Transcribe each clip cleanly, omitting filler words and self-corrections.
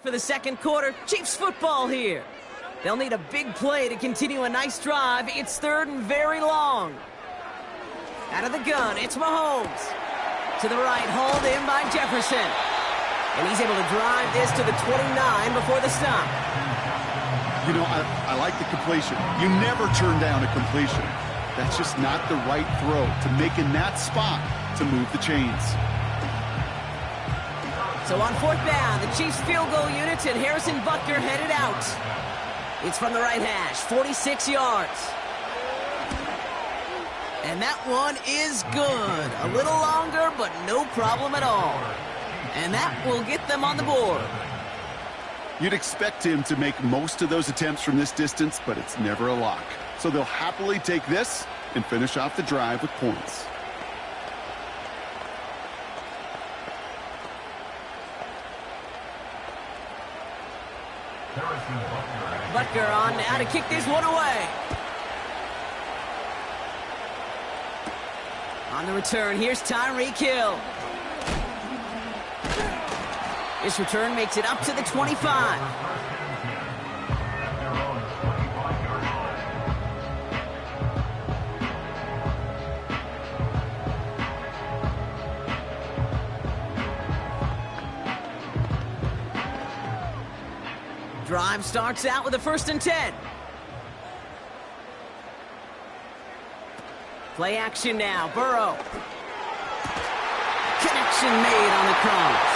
for the second quarter. Chiefs football here. They'll need a big play to continue a nice drive. It's third and very long. Out of the gun, it's Mahomes. To the right, hauled in by Jefferson. And he's able to drive this to the 29 before the stop. You know, I like the completion. You never turn down a completion. That's just not the right throw to make in that spot to move the chains. So on fourth down, the Chiefs field goal units and Harrison Butker headed out. It's from the right hash, 46 yards. And that one is good. A little longer, but no problem at all. And that will get them on the board. You'd expect him to make most of those attempts from this distance, but it's never a lock. So they'll happily take this and finish off the drive with points. Butker on now to kick this one away. On the return, here's Tyreek Hill. This return makes it up to the 25. Drive starts out with a 1st and 10. Play action now, Burrow. Connection made on the cross.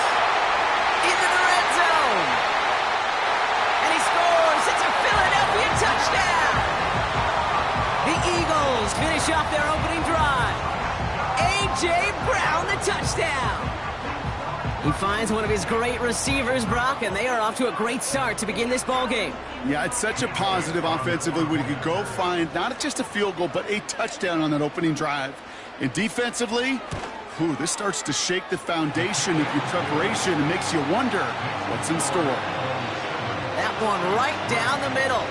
Into the red zone. And he scores. It's a Philadelphia touchdown. The Eagles finish off their opening drive. A.J. Brown, the touchdown. He finds one of his great receivers, Brock, and they are off to a great start to begin this ball game. Yeah, it's such a positive offensively when you could go find not just a field goal, but a touchdown on that opening drive. And defensively, this starts to shake the foundation of your preparation and makes you wonder what's in store. That one right down the middle.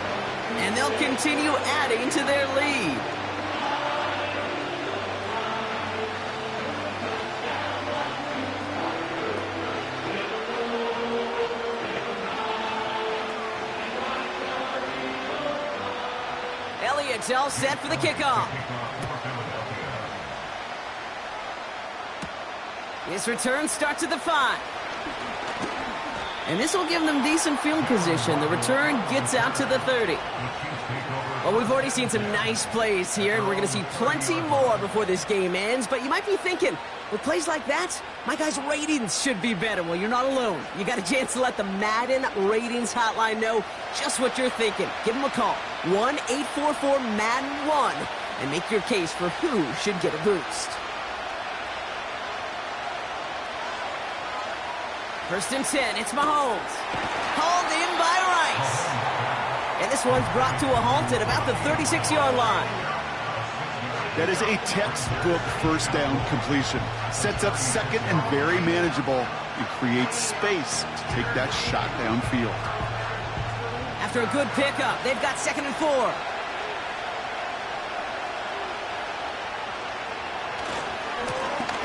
And they'll continue adding to their lead. Elliott's all set for the kickoff. This return starts at the 5. And this will give them decent field position. The return gets out to the 30. Well, we've already seen some nice plays here, and we're going to see plenty more before this game ends. But you might be thinking, with plays like that, my guys' ratings should be better. Well, you're not alone. You got a chance to let the Madden Ratings Hotline know just what you're thinking. Give them a call, 1-844-MADDEN-1, and make your case for who should get a boost. 1st and 10, it's Mahomes. Hauled in by Rice. And this one's brought to a halt at about the 36-yard line. That is a textbook first down completion. Sets up second and very manageable and creates space to take that shot downfield. After a good pickup, they've got 2nd and 4.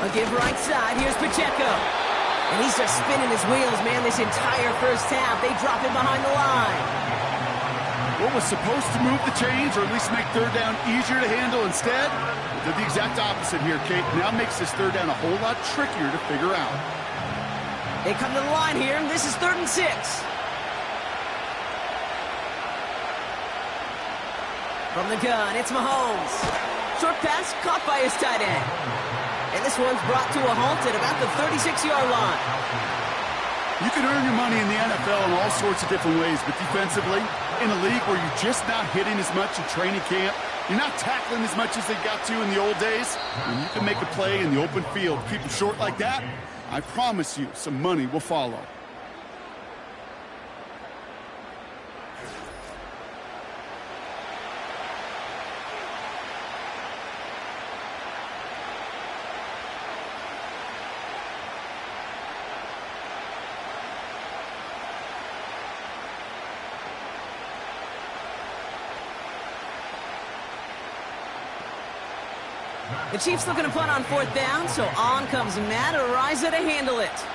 A give right side, here's Pacheco. And he's just spinning his wheels, man, this entire first half. They drop him behind the line. What was supposed to move the chains, or at least make third down easier to handle instead, did the exact opposite here, Kate. Now makes this third down a whole lot trickier to figure out. They come to the line here, and this is 3rd and 6. From the gun, it's Mahomes. Short pass caught by his tight end. And this one's brought to a halt at about the 36-yard line. You can earn your money in the NFL in all sorts of different ways, but defensively, in a league where you're just not hitting as much in training camp, you're not tackling as much as they got to in the old days, when you can make a play in the open field, keep them short like that, I promise you some money will follow. The Chiefs looking to punt on 4th down, so on comes Matt Araiza to handle it.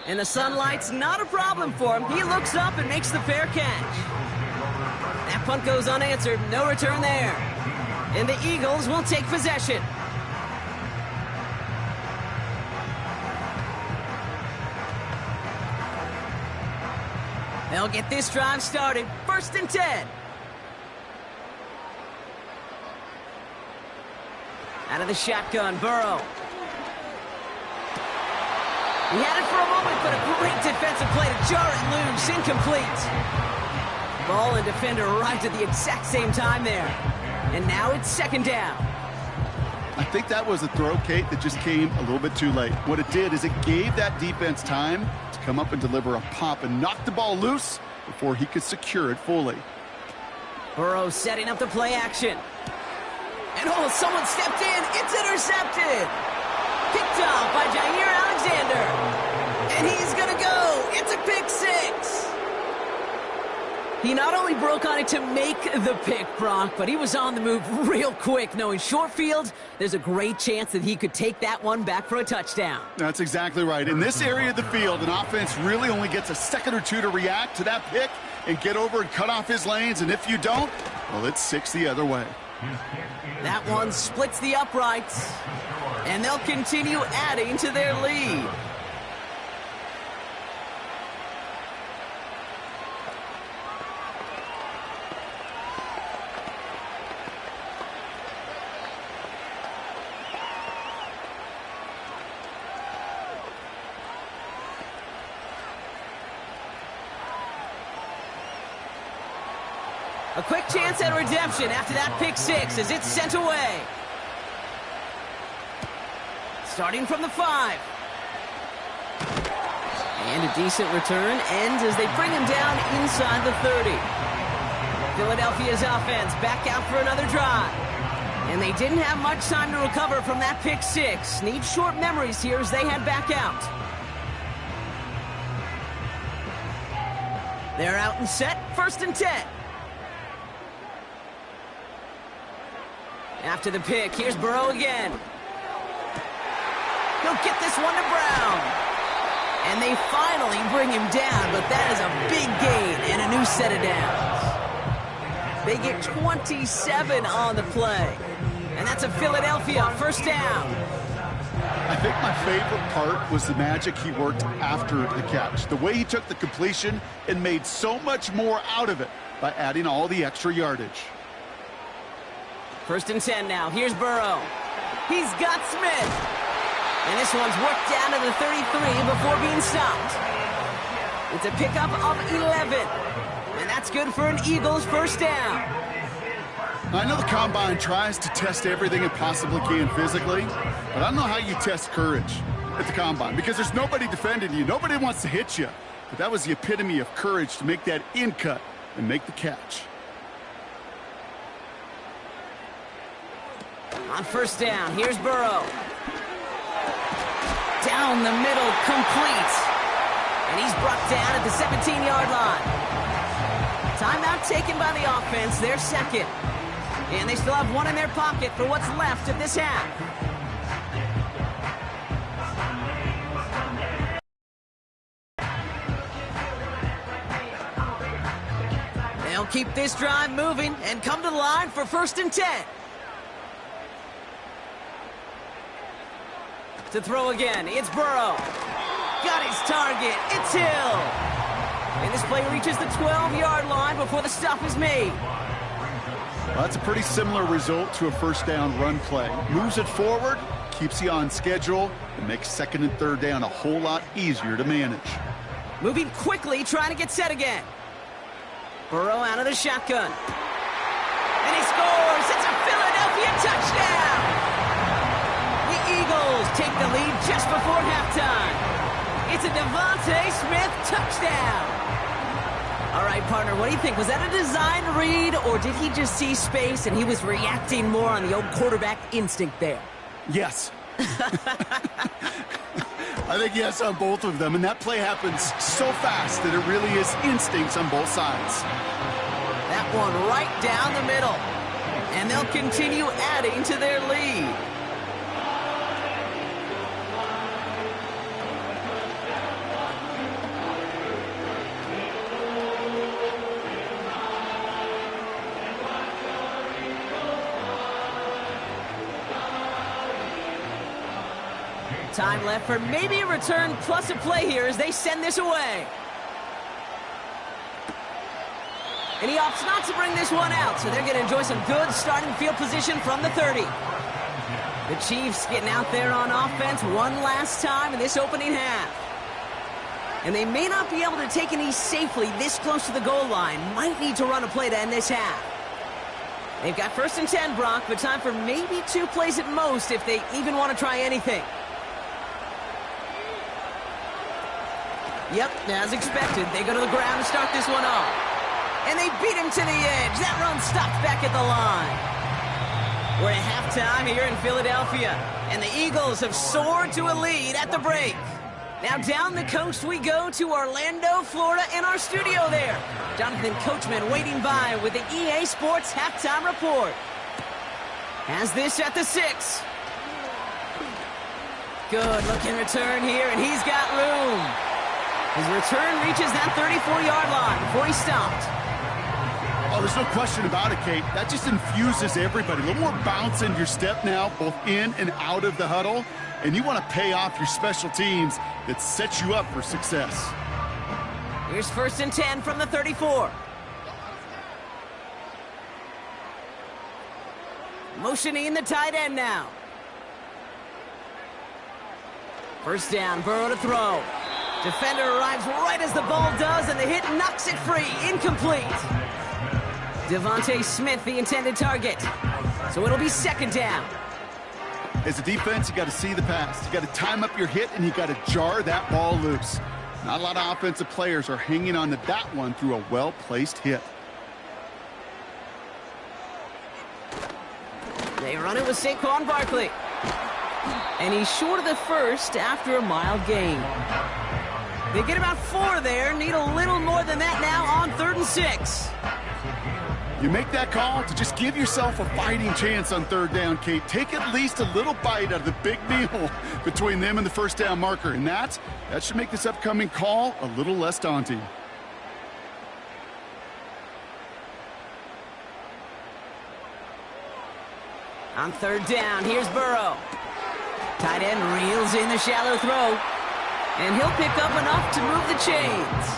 And the sunlight's not a problem for him. He looks up and makes the fair catch. That punt goes unanswered. No return there. And the Eagles will take possession. They'll get this drive started. 1st and 10. Out of the shotgun, Burrow. He had it for a moment, but a great defensive play to jar it loose. Incomplete. Ball and defender arrived at the exact same time there. And now it's 2nd down. I think that was a throw, Kate, that just came a little bit too late. What it did is it gave that defense time to come up and deliver a pop and knock the ball loose before he could secure it fully. Burrow setting up the play action. And oh, someone stepped in. It's intercepted. Picked off by Jair Alexander. And he's going to go. It's a pick 6. He not only broke on it to make the pick, Brock, but he was on the move real quick, knowing short field, there's a great chance that he could take that one back for a touchdown. That's exactly right. In this area of the field, an offense really only gets a second or two to react to that pick and get over and cut off his lanes, and if you don't, well, it's 6 the other way. That one splits the uprights, and they'll continue adding to their lead. A quick chance at redemption after that pick 6 as it's sent away. Starting from the 5. And a decent return ends as they bring him down inside the 30. Philadelphia's offense back out for another drive. And they didn't have much time to recover from that pick 6. Need short memories here as they head back out. They're out and set. 1st and 10. After the pick, here's Burrow again. He'll get this one to Brown. And they finally bring him down, but that is a big gain and a new set of downs. They get 27 on the play. And that's a Philadelphia 1st down. I think my favorite part was the magic he worked after the catch. The way he took the completion and made so much more out of it by adding all the extra yardage. 1st and 10 now. Here's Burrow. He's got Smith. And this one's worked down to the 33 before being stopped. It's a pickup of 11. And that's good for an Eagles 1st down. I know the Combine tries to test everything it possibly can physically, but I don't know how you test courage at the Combine because there's nobody defending you. Nobody wants to hit you. But that was the epitome of courage to make that in cut and make the catch. On 1st down, here's Burrow. Down the middle, complete. And he's brought down at the 17-yard line. Timeout taken by the offense, their 2nd. And they still have one in their pocket for what's left of this half. They'll keep this drive moving and come to the line for 1st and 10. To throw again, it's Burrow. Got his target, it's Hill. And this play reaches the 12-yard line before the stop is made. Well, that's a pretty similar result to a 1st down run play. Moves it forward, keeps you on schedule, and makes 2nd and 3rd down a whole lot easier to manage. Moving quickly, trying to get set again. Burrow out of the shotgun. And he scores! It's a Philadelphia touchdown! Eagles take the lead just before halftime. It's a Devontae Smith touchdown. All right, partner, what do you think? Was that a design read, or did he just see space and he was reacting more on the old quarterback instinct there? Yes. I think yes on both of them, and that play happens so fast that it really is instincts on both sides. That one right down the middle. And they'll continue adding to their lead. Time left for maybe a return plus a play here as they send this away. And he opts not to bring this one out, so they're going to enjoy some good starting field position from the 30. The Chiefs getting out there on offense one last time in this opening half. And they may not be able to take an knee safely this close to the goal line. Might need to run a play to end this half. They've got 1st and 10, Brock, but time for maybe 2 plays at most if they even want to try anything. Yep, as expected, they go to the ground to start this one off. And they beat him to the edge. That run stopped back at the line. We're at halftime here in Philadelphia, and the Eagles have soared to a lead at the break. Now down the coast we go to Orlando, Florida, in our studio there. Jonathan Coachman waiting by with the EA Sports Halftime Report. Has this at the 6. Good looking return here, and he's got room. His return reaches that 34-yard line before he stopped. Oh, there's no question about it, Kate. That just infuses everybody. A little more bounce in your step now, both in and out of the huddle. And you want to pay off your special teams that sets you up for success. Here's 1st and 10 from the 34. Motioning the tight end now. 1st down, Burrow to throw. Defender arrives right as the ball does, and the hit knocks it free. Incomplete. Devontae Smith, the intended target. So it'll be 2nd down. As a defense, you got to see the pass. You got to time up your hit, and you got to jar that ball loose. Not a lot of offensive players are hanging on to that one through a well-placed hit. They run it with Saquon Barkley. And he's short of the 1st after a mile gain. They get about 4 there. Need a little more than that now on 3rd and 6. You make that call to just give yourself a fighting chance on 3rd down, Kate. Take at least a little bite out of the big meal between them and the 1st down marker. And that should make this upcoming call a little less daunting. On 3rd down, here's Burrow. Tight end reels in the shallow throw. And he'll pick up enough to move the chains.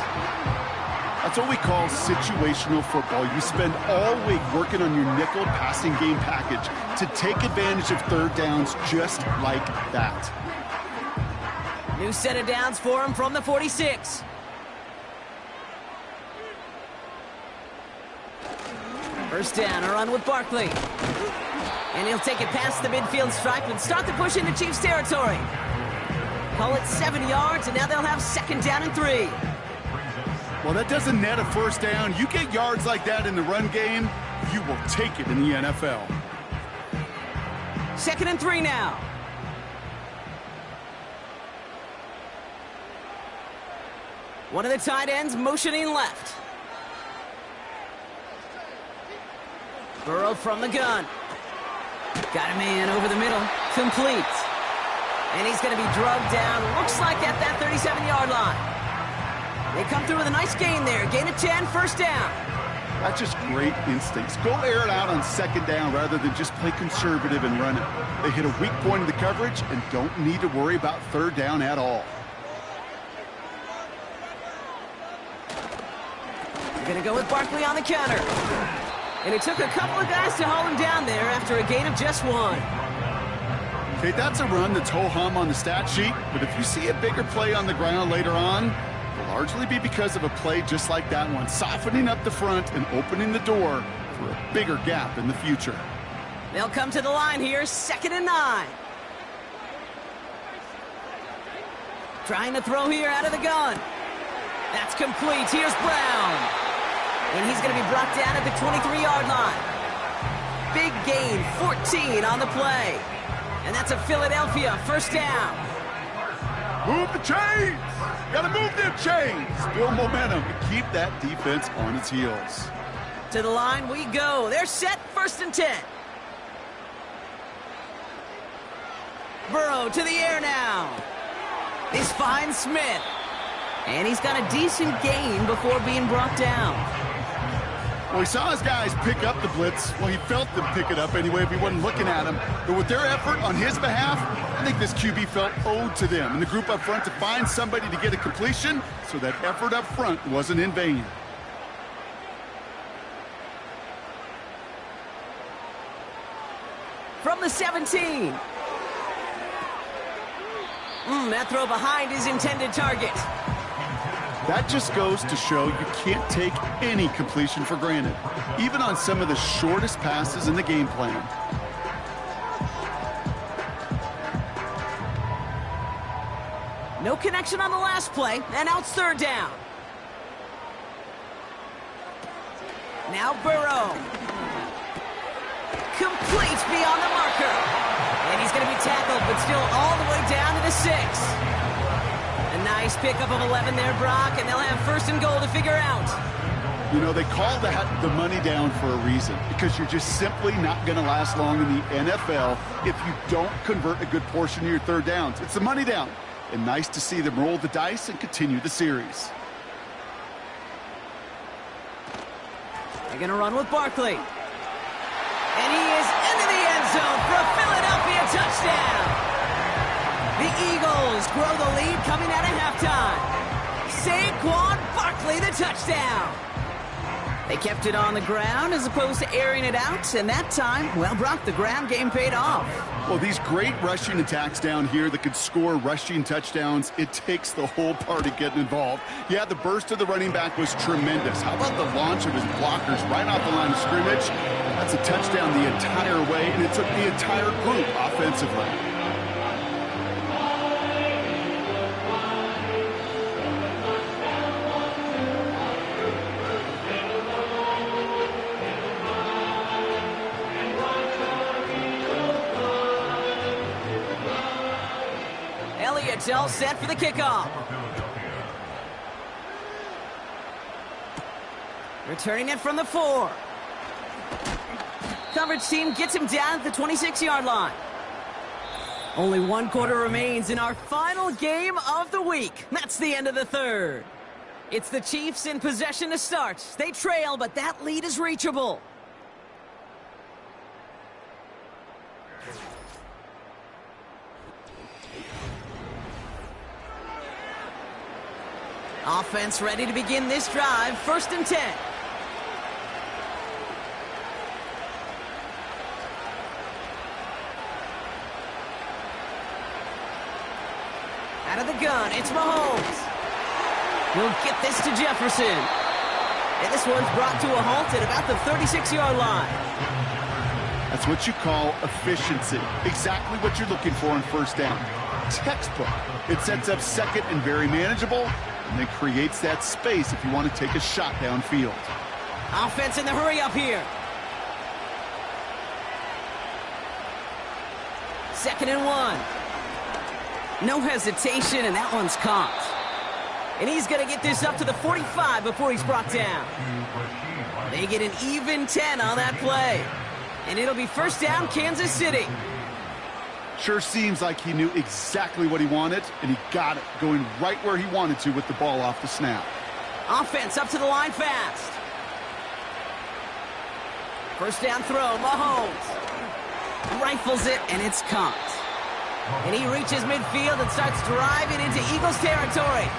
That's what we call situational football. You spend all week working on your nickel passing game package to take advantage of 3rd downs just like that. New set of downs for him from the 46. First down, a run with Barkley. And he'll take it past the midfield stripe and start the push into Chiefs territory. Call it 7 yards, and now they'll have 2nd down and 3. Well, that doesn't net a 1st down. You get yards like that in the run game, you will take it in the NFL. 2nd and 3 now. One of the tight ends motioning left. Burrow from the gun. Got a man over the middle. Complete. And he's going to be drugged down. Looks like at that 37-yard line. They come through with a nice gain there. Gain of 10, 1st down. That's just great instincts. Go air it out on 2nd down rather than just play conservative and run it. They hit a weak point in the coverage and don't need to worry about 3rd down at all. They're going to go with Barkley on the counter. And it took a couple of guys to haul him down there after a gain of just 1. Okay, that's a run that's ho-hum on the stat sheet, but if you see a bigger play on the ground later on, it'll largely be because of a play just like that one, softening up the front and opening the door for a bigger gap in the future. They'll come to the line here, 2nd and 9. Trying to throw here out of the gun. That's complete. Here's Brown. And he's going to be brought down at the 23-yard line. Big gain, 14 on the play. And that's a Philadelphia 1st down. Move the chains! Gotta move them chains! Build momentum and keep that defense on its heels. To the line we go. They're set, 1st and 10. Burrow to the air now. This finds Smith. And he's got a decent gain before being brought down. Well, he saw his guys pick up the blitz. Well, he felt them pick it up anyway if he wasn't looking at him. But with their effort on his behalf, I think this QB felt owed to them and the group up front to find somebody to get a completion, so that effort up front wasn't in vain. From the 17. That throw behind his intended target. That just goes to show you can't take any completion for granted, even on some of the shortest passes in the game plan. No connection on the last play, and now it's third down. Now Burrow. Complete beyond the marker. And he's going to be tackled, but still all the way down to the 6. A nice pickup of 11 there, Brock, and they'll have first and goal to figure out. You know, they call that the money down for a reason, because you're just simply not going to last long in the NFL if you don't convert a good portion of your third downs. It's the money down, and nice to see them roll the dice and continue the series. They're going to run with Barkley. And he is into the end zone for a Philadelphia touchdown. The Eagles grow the lead coming out of halftime. Saquon Barkley, the touchdown. They kept it on the ground as opposed to airing it out, and that time, well, Brock, the ground game paid off. Well, these great rushing attacks down here that could score rushing touchdowns, it takes the whole party getting involved. Yeah, the burst of the running back was tremendous. How about the launch of his blockers right off the line of scrimmage? That's a touchdown the entire way, and it took the entire group offensively. Elliott's all set for the kickoff. Returning it from the 4. Coverage team gets him down at the 26-yard line. Only one quarter remains in our final game of the week. That's the end of the third. It's the Chiefs in possession to start. They trail, but that lead is reachable. Offense ready to begin this drive. First and 10. Out of the gun, it's Mahomes. He'll get this to Jefferson. And this one's brought to a halt at about the 36-yard line. That's what you call efficiency. Exactly what you're looking for in first down. Textbook. It sets up second and very manageable, and then creates that space if you want to take a shot downfield. Offense in the hurry up here. Second and 1. No hesitation, and that one's caught. And he's going to get this up to the 45 before he's brought down. They get an even 10 on that play. And it'll be first down, Kansas City. Sure seems like he knew exactly what he wanted, and he got it, going right where he wanted to with the ball off the snap. Offense up to the line fast. First down throw, Mahomes. Rifles it, and it's caught. And he reaches midfield and starts driving into Eagles territory.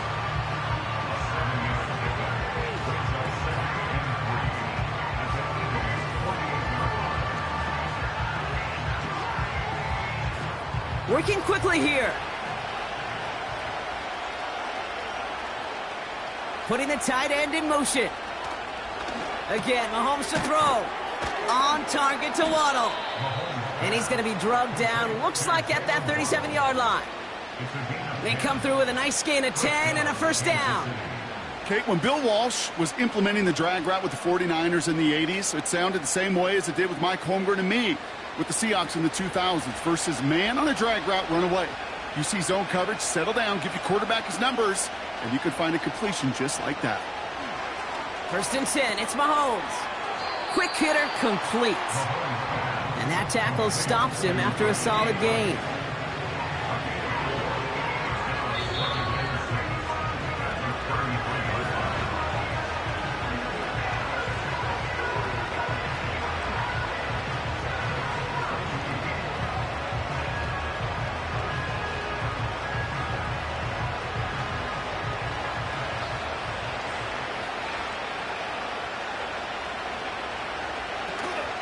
Working quickly here. Putting the tight end in motion. Again, Mahomes to throw. On target to Waddle. And he's going to be drugged down, looks like at that 37-yard line. They come through with a nice gain of 10 and a first down. Kate, when Bill Walsh was implementing the drag route with the 49ers in the 80s, it sounded the same way as it did with Mike Holmgren and me with the Seahawks in the 2000s versus man on a drag route, run away. You see zone coverage, settle down, give your quarterback his numbers, and you can find a completion just like that. First and 10, it's Mahomes. Quick hitter, complete. And that tackle stops him after a solid gain.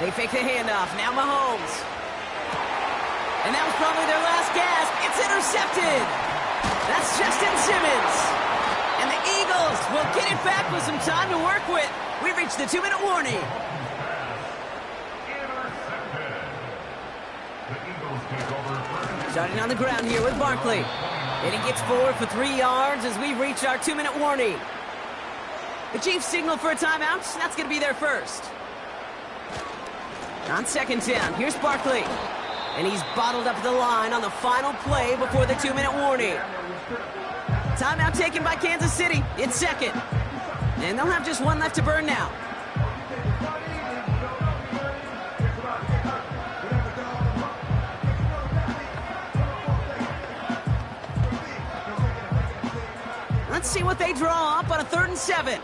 They fake the handoff. Now Mahomes. And that was probably their last gasp. It's intercepted. That's Justin Simmons. And the Eagles will get it back with some time to work with. We've reached the 2-minute warning. Starting on the ground here with Barkley. And he gets forward for 3 yards as we reach our 2-minute warning. The Chiefs signal for a timeout. That's going to be their first. On second down, here's Barkley. And he's bottled up the line on the final play before the 2-minute warning. Timeout taken by Kansas City. It's second. And they'll have just one left to burn now. Let's see what they draw up on a 3rd and 7.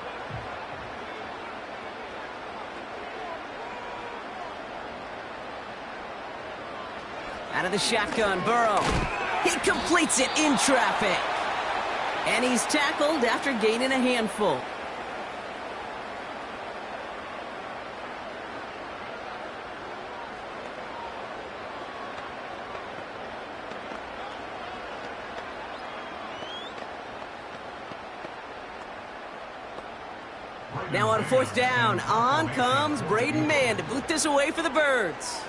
Out of the shotgun, Burrow. He completes it in traffic. And he's tackled after gaining a handful. Now on 4th down, on comes Braden Mann to boot this away for the Birds.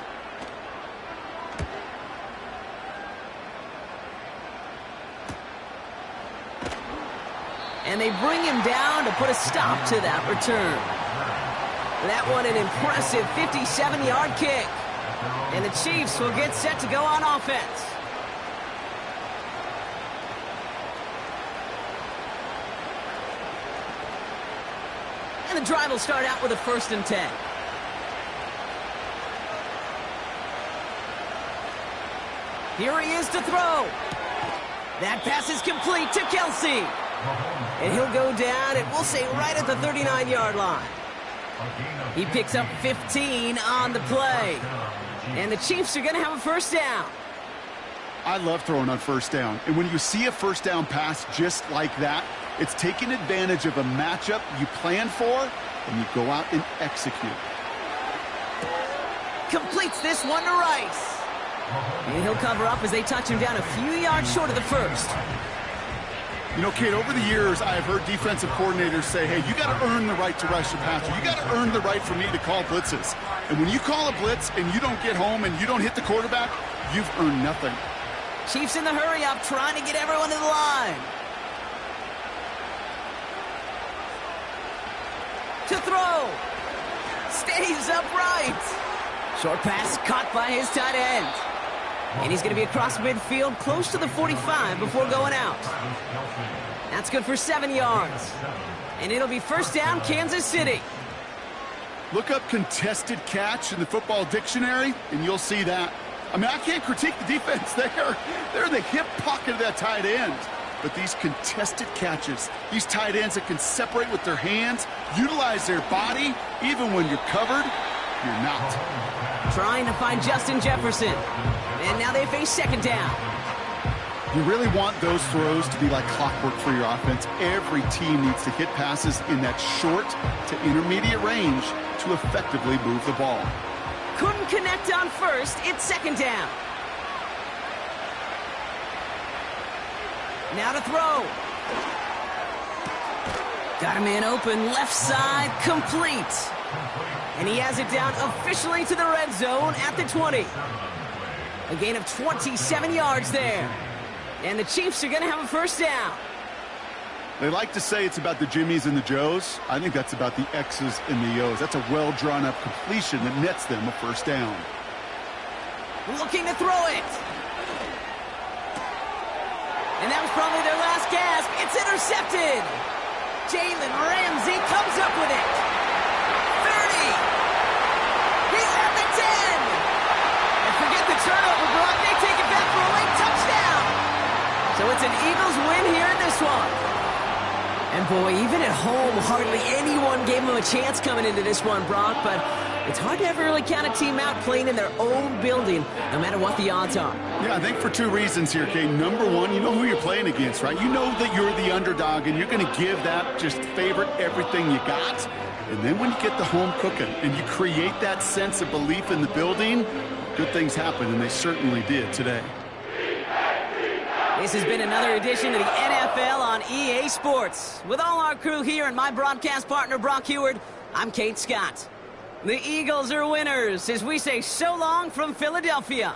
And they bring him down to put a stop to that return. That one an impressive 57-yard kick. And the Chiefs will get set to go on offense. And the drive will start out with a 1st and 10. Here he is to throw. That pass is complete to Kelsey. And he'll go down, and we'll say right at the 39-yard line. He picks up 15 on the play. And the Chiefs are going to have a 1st down. I love throwing on 1st down. And when you see a 1st down pass just like that, it's taking advantage of a matchup you plan for, and you go out and execute. Completes this one to Rice. And he'll cover up as they touch him down a few yards short of the 1st. You know, Kate, over the years, I've heard defensive coordinators say, hey, you got to earn the right to rush the passer. You got to earn the right for me to call blitzes. And when you call a blitz and you don't get home and you don't hit the quarterback, you've earned nothing. Chiefs in the hurry-up, trying to get everyone to the line. To throw. Stays upright. Short pass caught by his tight end. And he's going to be across midfield, close to the 45 before going out. That's good for 7 yards. And it'll be 1st down, Kansas City. Look up contested catch in the football dictionary, and you'll see that. I mean, I can't critique the defense there. They're in the hip pocket of that tight end. But these contested catches, these tight ends that can separate with their hands, utilize their body, even when you're covered, you're not. Trying to find Justin Jefferson. And now they face 2nd down. You really want those throws to be like clockwork for your offense. Every team needs to hit passes in that short to intermediate range to effectively move the ball. Couldn't connect on 1st. It's 2nd down. Now to throw. Got a man open, left side, complete. And he has it down officially to the red zone at the 20. A gain of 27 yards there. And the Chiefs are going to have a 1st down. They like to say it's about the Jimmies and the Joes. I think that's about the X's and the O's. That's a well-drawn-up completion that nets them a 1st down. Looking to throw it. And that was probably their last gasp. It's intercepted. Jalen Ramsey comes up with it. 30. He's at the 10. And forget the turnover, Brock. They take it back for a late touchdown. So it's an Eagles win here in this one. And boy, even at home, hardly anyone gave them a chance coming into this one, Brock. But it's hard to ever really count a team out playing in their own building, no matter what the odds are. Yeah, I think for 2 reasons here, Kay. Number one, you know who you're playing against, right? You know that you're the underdog, and you're going to give that just favorite everything you got. And then when you get the home cooking and you create that sense of belief in the building, good things happen, and they certainly did today. This has been another edition of the NFL on EA Sports. With all our crew here and my broadcast partner, Brock Heward, I'm Kate Scott. The Eagles are winners as we say so long from Philadelphia.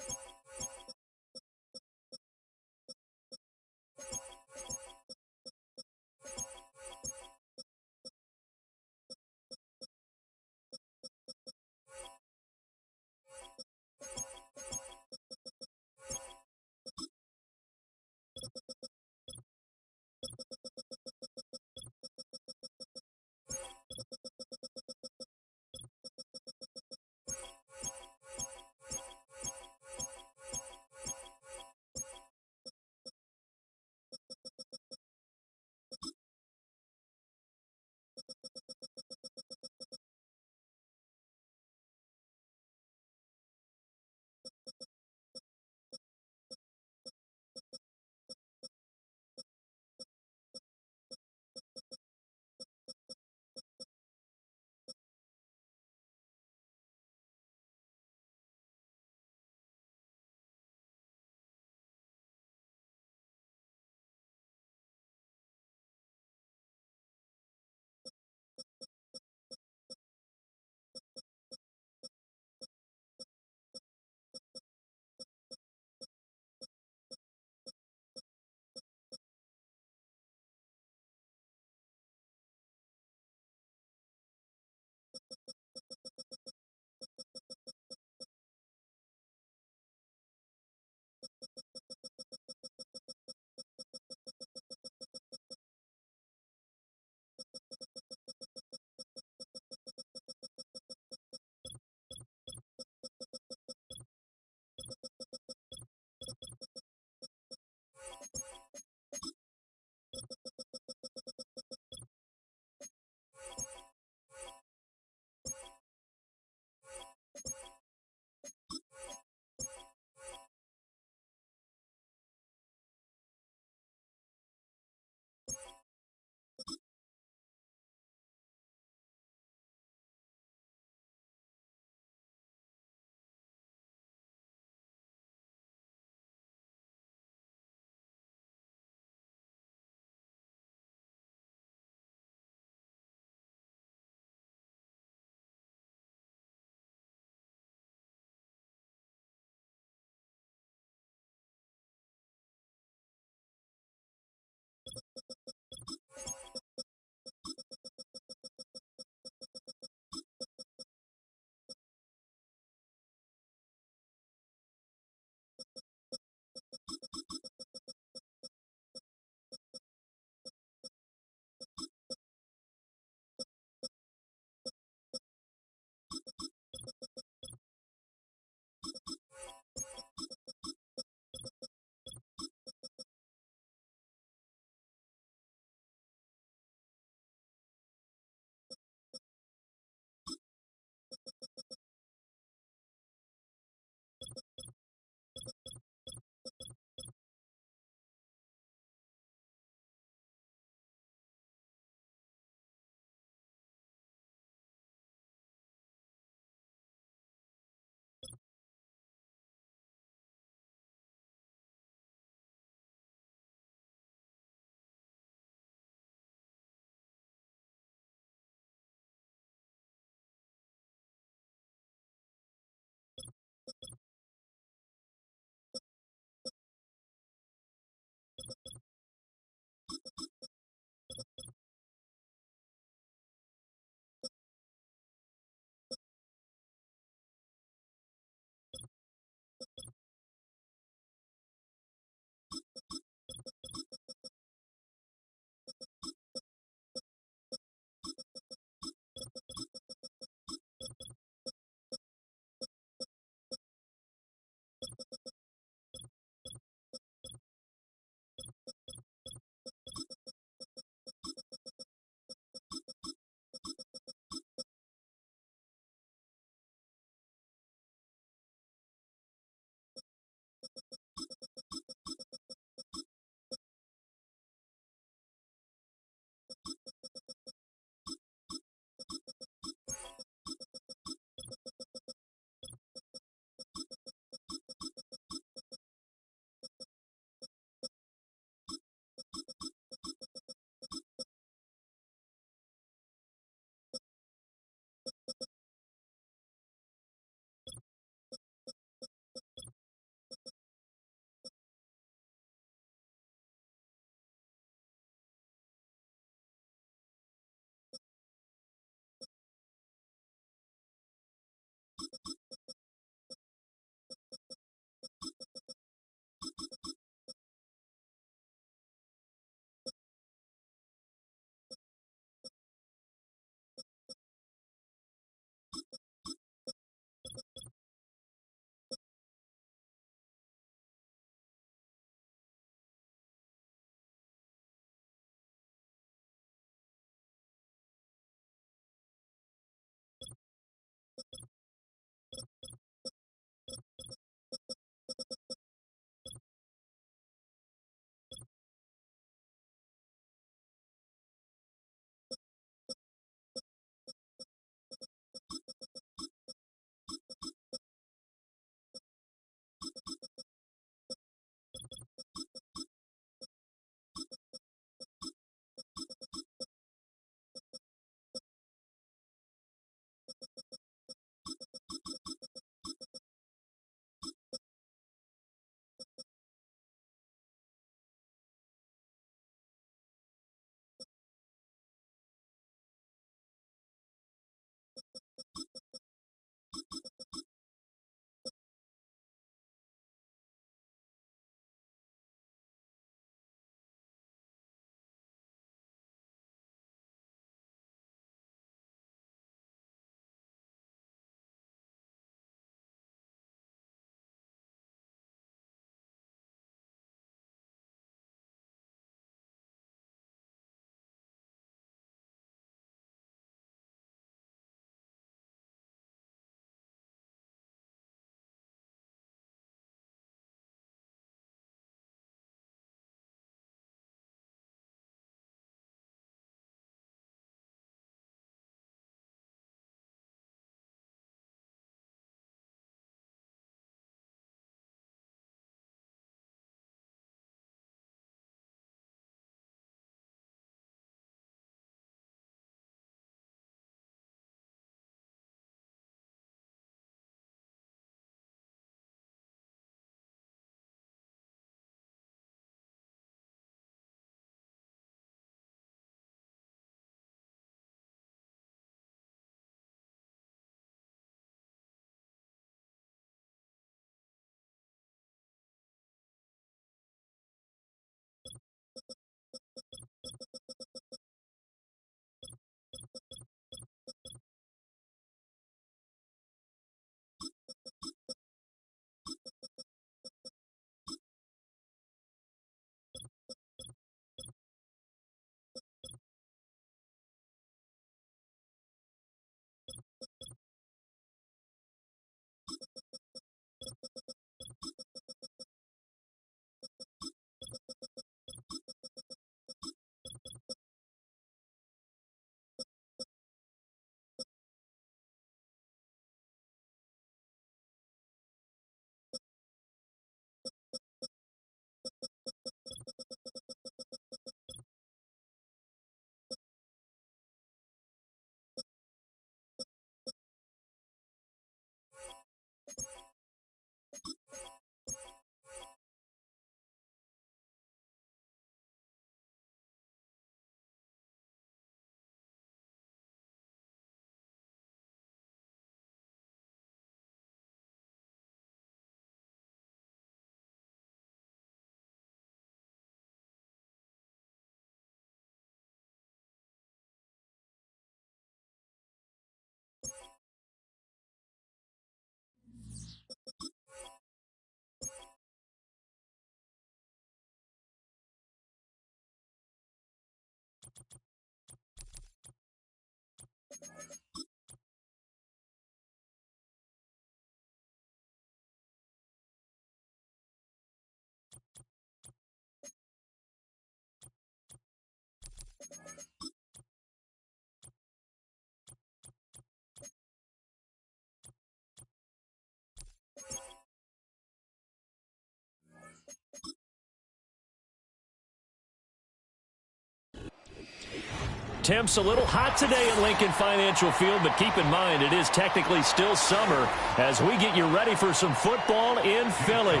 Temps a little hot today at Lincoln Financial Field, but keep in mind it is technically still summer as we get you ready for some football in Philly.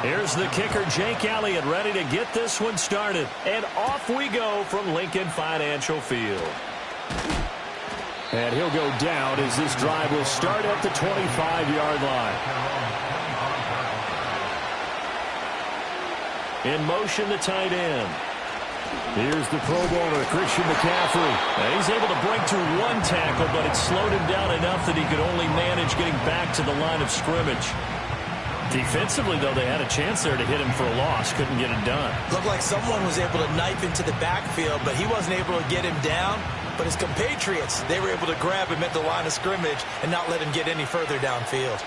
Here's the kicker, Jake Elliott, ready to get this one started. And off we go from Lincoln Financial Field. And he'll go down as this drive will start at the 25-yard line. In motion, the tight end. Here's the Pro Bowler, Christian McCaffrey. And he's able to break through one tackle, but it slowed him down enough that he could only manage getting back to the line of scrimmage. Defensively, though, they had a chance there to hit him for a loss. Couldn't get it done. Looked like someone was able to knife into the backfield, but he wasn't able to get him down. But his compatriots, they were able to grab him at the line of scrimmage and not let him get any further downfield.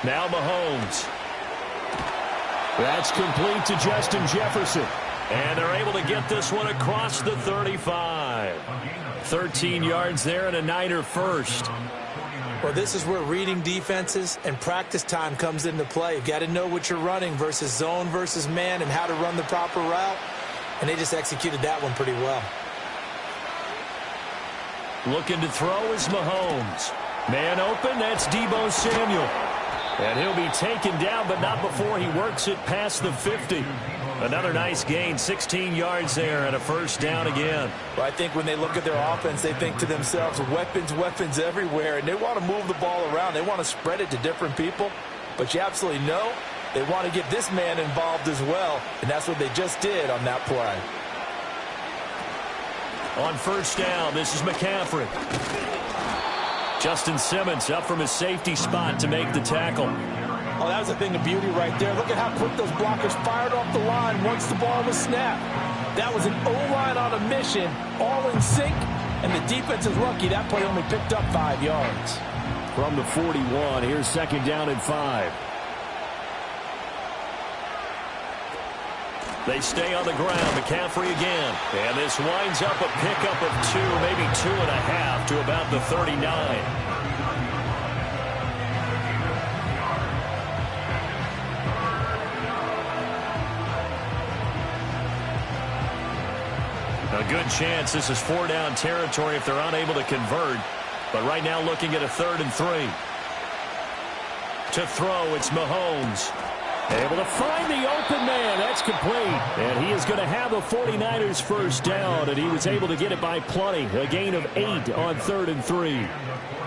Now Mahomes. That's complete to Justin Jefferson. And they're able to get this one across the 35. 13 yards there and a Niner first. Well, this is where reading defenses and practice time comes into play. You've got to know what you're running versus zone versus man and how to run the proper route. And they just executed that one pretty well. Looking to throw is Mahomes. Man open, that's Deebo Samuel. And he'll be taken down, but not before he works it past the 50. Another nice gain, 16 yards there, and a first down again. Well, I think when they look at their offense, they think to themselves, weapons, weapons everywhere, and they want to move the ball around. They want to spread it to different people, but you absolutely know they want to get this man involved as well, and that's what they just did on that play. On first down, this is McCaffrey. Justin Simmons up from his safety spot to make the tackle. Oh, that was a thing of beauty right there. Look at how quick those blockers fired off the line once the ball was snapped. That was an O-line on a mission, all in sync, and the defense is lucky that play only picked up 5 yards. From the 41, here's second down and 5. They stay on the ground. McCaffrey again. And this winds up a pickup of 2, maybe 2.5 to about the 39. A good chance this is 4-down territory if they're unable to convert. But right now looking at a 3rd and 3. To throw, it's Mahomes. Able to find the open man. That's complete. And he is going to have a 49ers first down, and he was able to get it by plenty. A gain of 8 on 3rd and 3.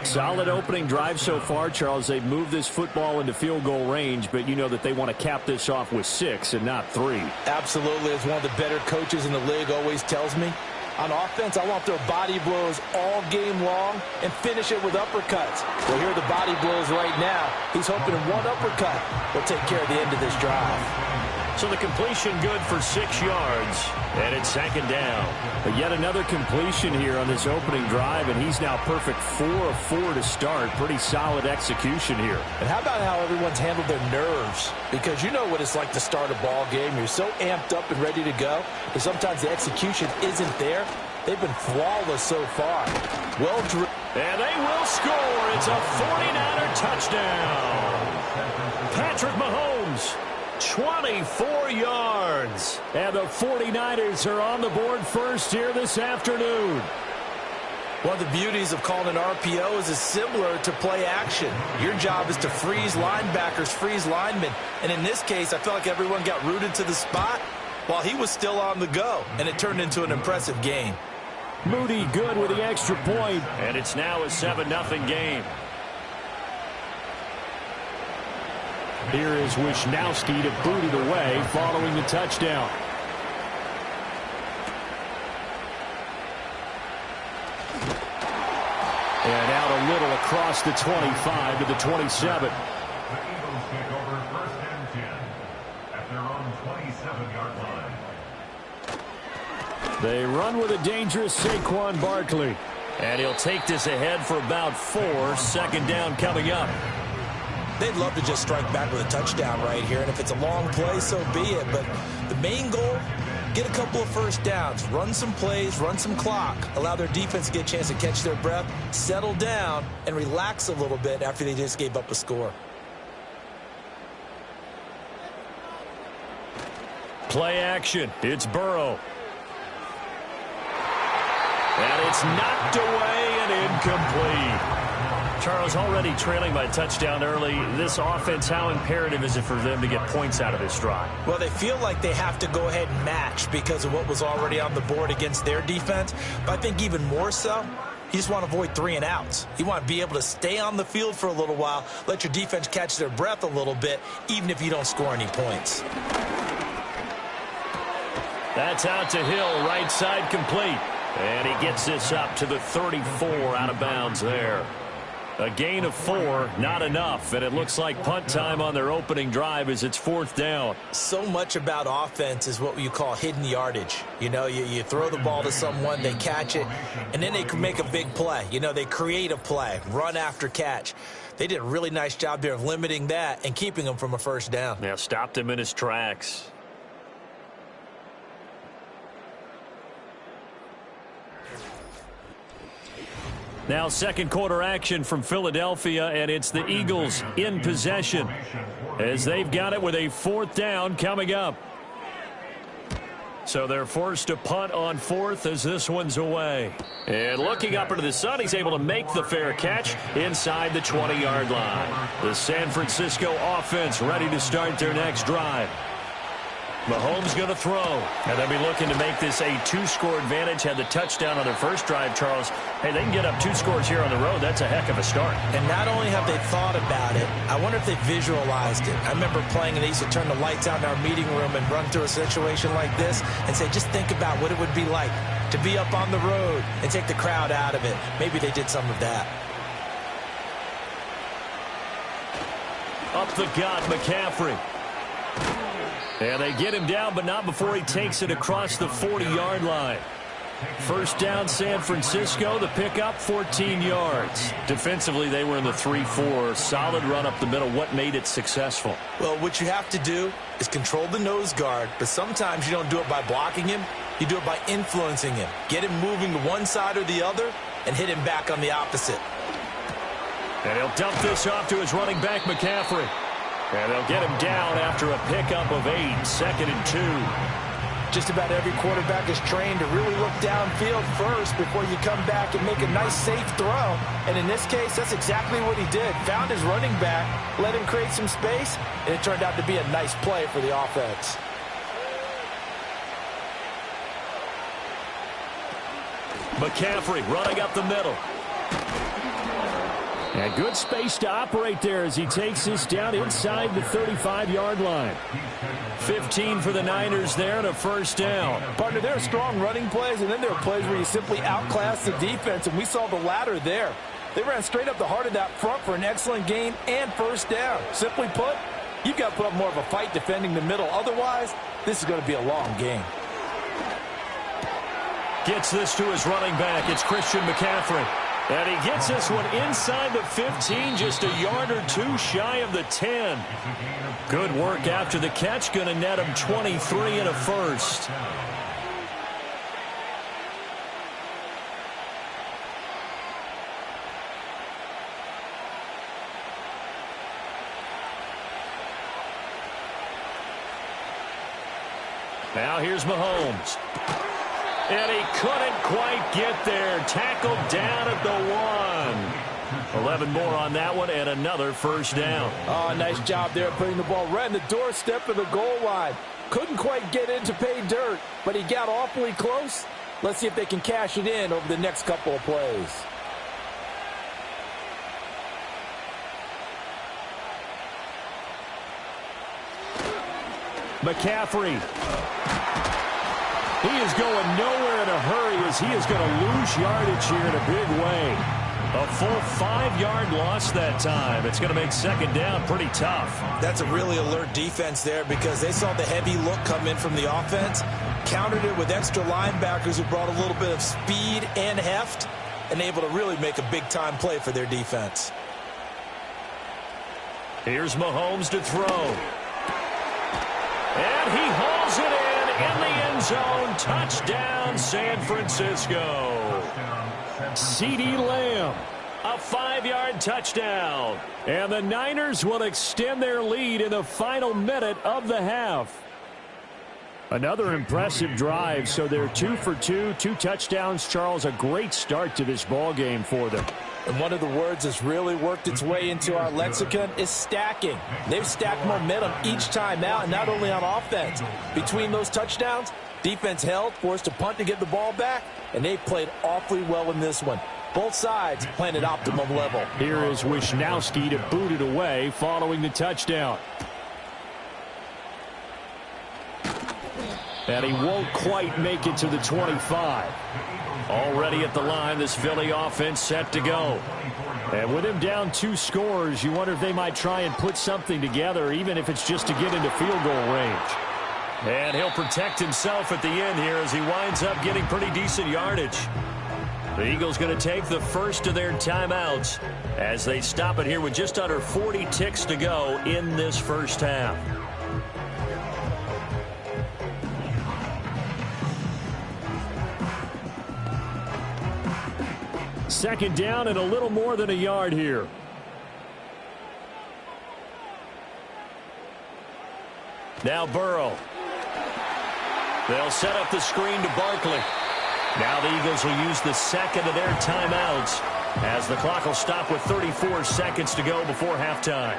Solid opening drive so far, Charles. They've moved this football into field goal range, but you know that they want to cap this off with 6 and not 3. Absolutely. As one of the better coaches in the league always tells me, on offense, I want their body blows all game long and finish it with uppercuts. Well, here are the body blows right now. He's hoping one uppercut will take care of the end of this drive. So the completion good for 6 yards, and it's second down. But yet another completion here on this opening drive, and he's now perfect 4 of 4 to start. Pretty solid execution here. And how about how everyone's handled their nerves? Because you know what it's like to start a ball game. You're so amped up and ready to go, but sometimes the execution isn't there. They've been flawless so far. Well driven. And they will score. It's a 49er touchdown. Patrick Mahomes. 24 yards. And the 49ers are on the board first here this afternoon. One of the beauties of calling an RPO is it's similar to play action. Your job is to freeze linebackers, freeze linemen. And in this case, I felt like everyone got rooted to the spot while he was still on the go. And it turned into an impressive game. Moody good with the extra point. And it's now a 7-0 game. Here is Wisnowski to boot it away following the touchdown. And out a little across the 25 to the 27. The Eagles take over 1st and 10 at their own 27-yard line. They run with a dangerous Saquon Barkley. And he'll take this ahead for about 4. Second down coming up. They'd love to just strike back with a touchdown right here, and if it's a long play, so be it. But the main goal, get a couple of first downs, run some plays, run some clock, allow their defense to get a chance to catch their breath, settle down, and relax a little bit after they just gave up a score. Play action. It's Burrow. And it's knocked away and incomplete. Charles, already trailing by a touchdown early. This offense, how imperative is it for them to get points out of this drive? Well, they feel like they have to go ahead and match because of what was already on the board against their defense. But I think even more so, you just want to avoid 3 and outs. You want to be able to stay on the field for a little while, let your defense catch their breath a little bit, even if you don't score any points. That's out to Hill, right side complete. And he gets this up to the 34 out of bounds there. A gain of 4, not enough, and it looks like punt time on their opening drive as it's 4th down. So much about offense is what you call hidden yardage. You know, you throw the ball to someone, they catch it, and then they can make a big play. You know, they create a play, run after catch. They did a really nice job there of limiting that and keeping him from a first down. Yeah, stopped him in his tracks. Now second quarter action from Philadelphia, and it's the Eagles in possession as they've got it with a 4th down coming up. So they're forced to punt on 4th as this one's away. And looking up into the sun, he's able to make the fair catch inside the 20-yard line. The San Francisco offense ready to start their next drive. Mahomes going to throw, and they'll be looking to make this a 2-score advantage. Had the touchdown on their first drive, Charles. Hey, they can get up 2 scores here on the road. That's a heck of a start. And not only have they thought about it, I wonder if they visualized it. I remember playing, and they used to turn the lights out in our meeting room and run through a situation like this and say, just think about what it would be like to be up on the road and take the crowd out of it. Maybe they did some of that. Up the gut, McCaffrey. And they get him down, but not before he takes it across the 40-yard line. First down, San Francisco. The pickup, 14 yards. Defensively, they were in the 3-4. Solid run up the middle. What made it successful? Well, what you have to do is control the nose guard, but sometimes you don't do it by blocking him. You do it by influencing him. Get him moving to one side or the other and hit him back on the opposite. And he'll dump this off to his running back, McCaffrey. And they'll get him down after a pickup of 8, 2nd and 2. Just about every quarterback is trained to really look downfield first before you come back and make a nice, safe throw. And in this case, that's exactly what he did. Found his running back, let him create some space, and it turned out to be a nice play for the offense. McCaffrey running up the middle. And good space to operate there as he takes this down inside the 35-yard line. 15 for the Niners there and a first down. Partner, there are strong running plays, and then there are plays where you simply outclass the defense, and we saw the latter there. They ran straight up the heart of that front for an excellent gain and first down. Simply put, you've got to put up more of a fight defending the middle. Otherwise, this is going to be a long game. Gets this to his running back. It's Christian McCaffrey. And he gets this one inside the 15, just a yard or 2 shy of the 10. Good work after the catch. Going to net him 23 and a first. Now here's Mahomes. And he couldn't quite get there. Tackled down at the 1. 11 more on that one and another first down. Oh, nice job there putting the ball right in the doorstep of the goal line. Couldn't quite get in to pay dirt, but he got awfully close. Let's see if they can cash it in over the next couple of plays. McCaffrey. He is going nowhere in a hurry as he is going to lose yardage here in a big way. A full 5-yard loss that time. It's going to make second down pretty tough. That's a really alert defense there because they saw the heavy look come in from the offense, countered it with extra linebackers who brought a little bit of speed and heft, and able to really make a big-time play for their defense. Here's Mahomes to throw. And he hauls it in the end zone. Touchdown, San Francisco. CeeDee Lamb, a 5-yard touchdown. And the Niners will extend their lead in the final minute of the half. Another impressive drive, so they're 2 for 2, 2 touchdowns. Charles, a great start to this ball game for them. And one of the words that's really worked its way into our lexicon is stacking. They've stacked momentum each time out, and not only on offense. Between those touchdowns, defense held, forced to punt to get the ball back, and they played awfully well in this one. Both sides playing at optimum level. Here is Wisnowski to boot it away following the touchdown. And he won't quite make it to the 25. Already at the line, this Philly offense set to go. And with him down 2 scores, you wonder if they might try and put something together, even if it's just to get into field goal range. And he'll protect himself at the end here as he winds up getting pretty decent yardage. The Eagles going to take the first of their timeouts as they stop it here with just under 40 ticks to go in this first half. Second down and a little more than a yard here. Now Burrow. They'll set up the screen to Barkley. Now the Eagles will use the second of their timeouts as the clock will stop with 34 seconds to go before halftime.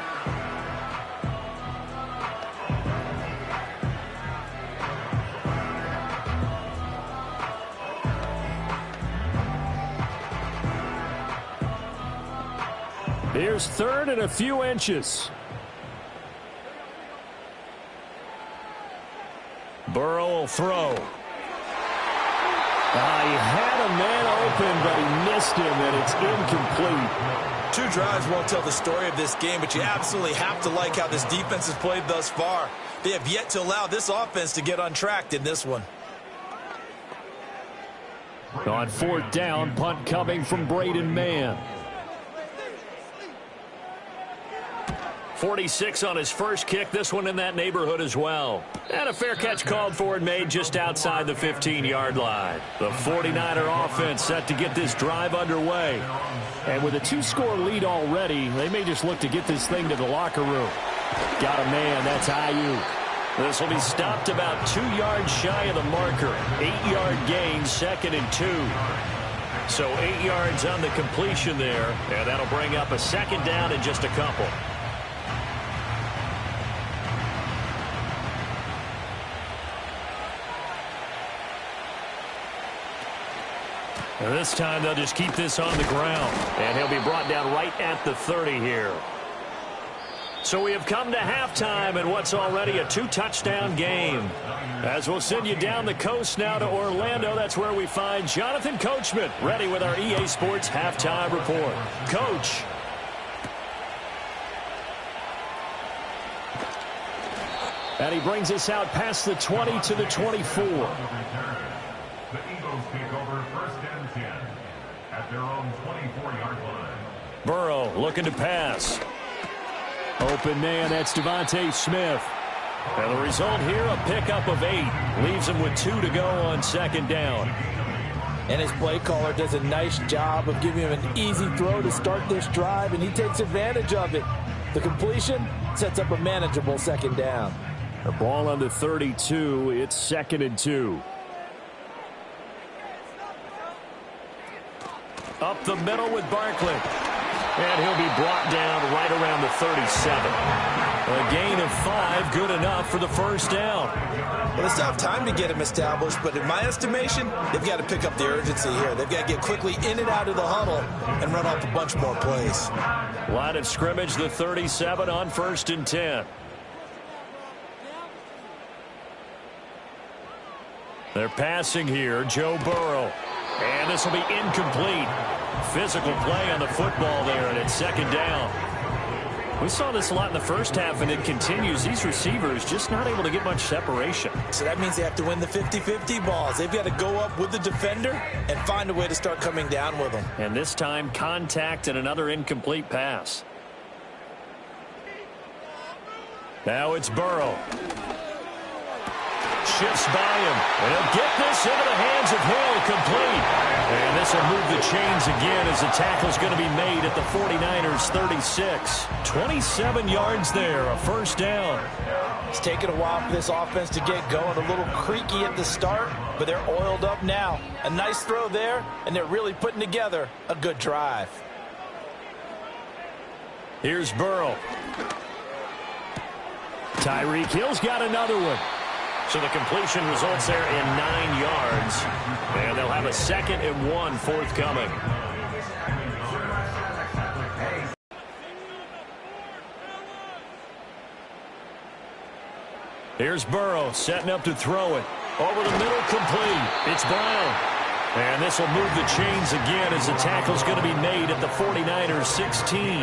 Here's third and a few inches. Burrow will throw. He had a man open, but he missed him, and it's incomplete. 2 drives won't tell the story of this game, but you absolutely have to like how this defense has played thus far. They have yet to allow this offense to get untracked in this one. On 4th down, punt coming from Braden Mann. 46 on his first kick, this one in that neighborhood as well. And a fair catch called for and made just outside the 15-yard line. The 49er offense set to get this drive underway. And with a 2-score lead already, they may just look to get this thing to the locker room. Got a man, that's Ayuk. This will be stopped about 2 yards shy of the marker. 8-yard gain, 2nd and 2. So 8 yards on the completion there, and that'll bring up a 2nd down in just a couple. And this time they'll just keep this on the ground. And he'll be brought down right at the 30 here. So we have come to halftime in what's already a 2-touchdown game. As we'll send you down the coast now to Orlando, that's where we find Jonathan Coachman ready with our EA Sports Halftime Report. Coach. And he brings us out past the 20 to the 24. The Eagles take over 1st and 10 at their own 24-yard line. Burrow looking to pass. Open man, that's Devontae Smith. And the result here, a pickup of 8. Leaves him with 2 to go on 2nd down. And his play caller does a nice job of giving him an easy throw to start this drive, and he takes advantage of it. The completion sets up a manageable 2nd down. The ball on the 32, it's 2nd and 2. Up the middle with Barkley. And he'll be brought down right around the 37. A gain of 5, good enough for the 1st down. Well, they still have time to get him established, but in my estimation, they've got to pick up the urgency here. They've got to get quickly in and out of the huddle and run off a bunch more plays. Line of scrimmage, the 37 on 1st and 10. They're passing here, Joe Burrow. And this will be incomplete. Physical play on the football there, and it's 2nd down. We saw this a lot in the first half, and it continues. These receivers just not able to get much separation. So that means they have to win the 50-50 balls. They've got to go up with the defender and find a way to start coming down with them. And this time, contact and another incomplete pass. Now it's Burrow. Shifts by him, and he'll get this into the hands of Hill, complete. And this will move the chains again as the tackle's going to be made at the 49ers' 36. 27 yards there, a 1st down. It's taken a while for this offense to get going. A little creaky at the start, but they're oiled up now. A nice throw there, and they're really putting together a good drive. Here's Burrow. Tyreek Hill's got another one. So the completion results there in 9 yards. And they'll have a 2nd and 1 forthcoming. Here's Burrow setting up to throw it. Over the middle, complete. It's Brown. And this will move the chains again as the tackle's going to be made at the 49ers 16.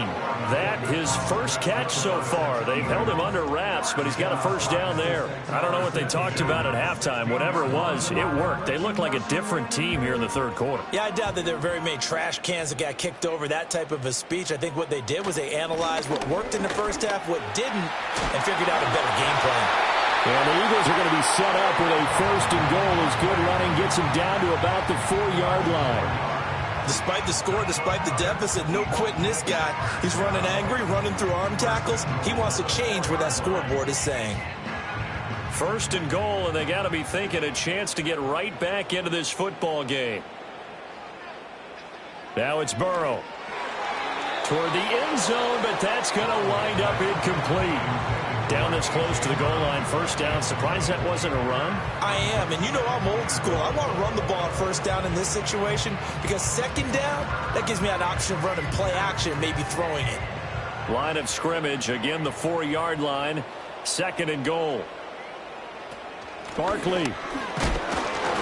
That his first catch so far. They've held him under wraps, but he's got a first down there. I don't know what they talked about at halftime. Whatever it was, it worked. They look like a different team here in the third quarter. Yeah, I doubt that there were very many trash cans that got kicked over, that type of a speech. I think what they did was they analyzed what worked in the first half, what didn't, and figured out a better game plan. And the Eagles are going to be set up with a 1st and goal as good running gets him down to about the 4-yard line. Despite the score, despite the deficit, no quitting this guy. He's running angry, running through arm tackles. He wants to change what that scoreboard is saying. 1st and goal, and they got to be thinking a chance to get right back into this football game. Now it's Burrow. Toward the end zone, but that's going to wind up incomplete. Down this close to the goal line, 1st down. Surprised that wasn't a run? I am, and you know I'm old school. I want to run the ball on 1st down in this situation because 2nd down, that gives me an option of running play action and maybe throwing it. Line of scrimmage, again the 4-yard line, 2nd and goal. Barkley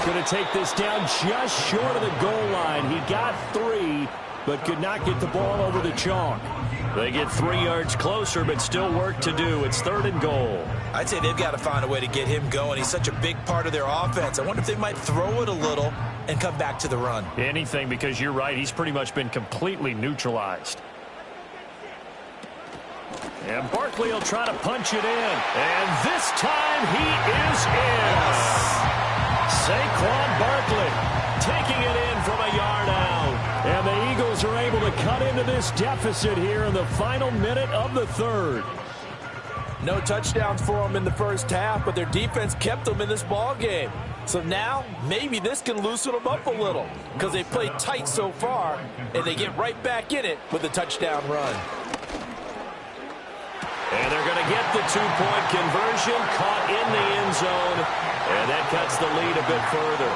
going to take this down just short of the goal line. He got 3, but could not get the ball over the chalk. They get 3 yards closer, but still work to do. It's 3rd and goal. I'd say they've got to find a way to get him going. He's such a big part of their offense. I wonder if they might throw it a little and come back to the run. Anything, because you're right. He's pretty much been completely neutralized. And Barkley will try to punch it in. And this time he is in. Yes. Saquon Barkley taking it in from a yard out. And the Eagles are able to cut into this deficit here in the final minute of the 3rd. No touchdowns for them in the first half, but their defense kept them in this ball game. So now maybe this can loosen them up a little because they played tight so far, and they get right back in it with a touchdown run. And they're going to get the 2-point conversion, caught in the end zone, and that cuts the lead a bit further.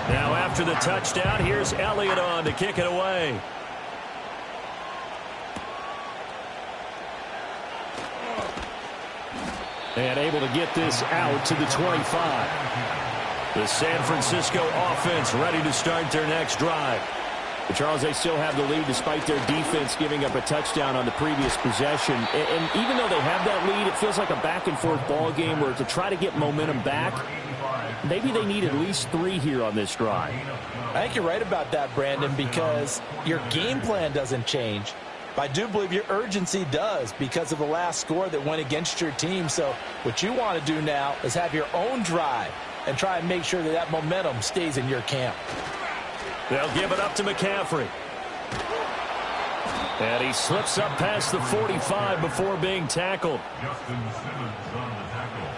Now after the touchdown, here's Elliott on to kick it away. And able to get this out to the 25. The San Francisco offense ready to start their next drive. But Charles, they still have the lead despite their defense giving up a touchdown on the previous possession. And even though they have that lead, it feels like a back-and-forth ball game where to try to get momentum back, maybe they need at least 3 here on this drive. I think you're right about that, Brandon, because your game plan doesn't change. I do believe your urgency does because of the last score that went against your team. So what you want to do now is have your own drive and try and make sure that that momentum stays in your camp. They'll give it up to McCaffrey. And he slips up past the 45 before being tackled. Justin Simmons on the tackle.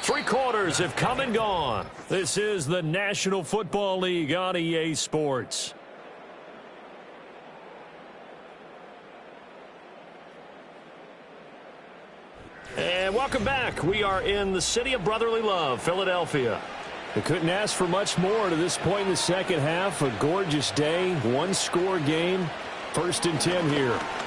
3 quarters have come and gone. This is the National Football League on EA Sports. And welcome back. We are in the city of brotherly love, Philadelphia. They couldn't ask for much more to this point in the second half. A gorgeous day, 1-score game, 1st and 10 here.